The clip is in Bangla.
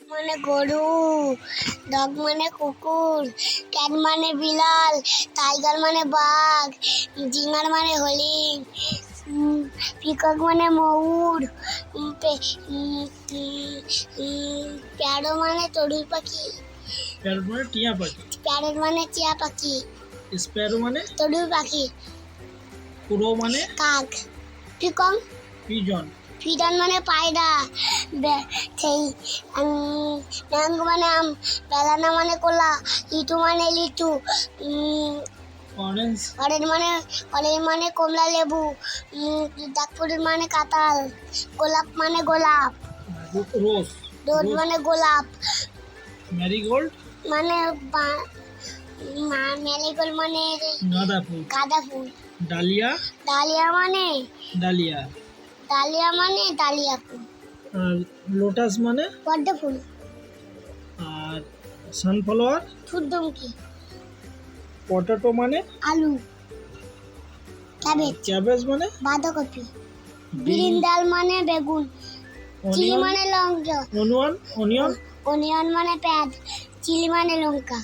মানে গরু, ডগ মানে কুকুর, ক্যাট মানে বিড়াল, টাইগার মানে বাঘ, জিঙ্গার মানে হরিণ, পিকক মানে ময়ূর, প্যারো মানে চড়ুই পাখি, প্যারট মানে টিয়া পাখি, প্যারট মানে টিয়া পাখি, স্প্যারো মানে চড়ুই পাখি, ক্রো মানে কাক, পিকক পিজন, পিজন মানে পায়রা, সেই ম্যাঙ্গো মানে আম, বেলানা মানে কলা, লিচু মানে লিচু, অরেঞ্জ অরেঞ্জ মানে কমলা লেবু, ডাকফুল মানে কাঁঠাল, গোলাপ মানে গোলাপ, রোজ, রোজ মানে গোলাপ, ম্যারিগোল্ড মানে মেরিগোল্ড মানে গাঁদা ফুল, গাঁদা ফুল, ডালিয়া, ডালিয়া মানে ডালিয়া, ডালিয়া ফুল, আর লোটাস মানে পদ্ম ফুল, আর সানফ্লাওয়ার, সূর্যমুখী, পটেটো মানে আলু, ক্যাবেজ, ক্যাবেজ মানে বাঁধাকপি, বিরিন্দাল মানে বেগুন, চিলি অনিয়ন, মানে লঙ্কা, অনিয়ন, অনিয়ন মানে পেঁয়াজ, চিলি মানে লঙ্কা।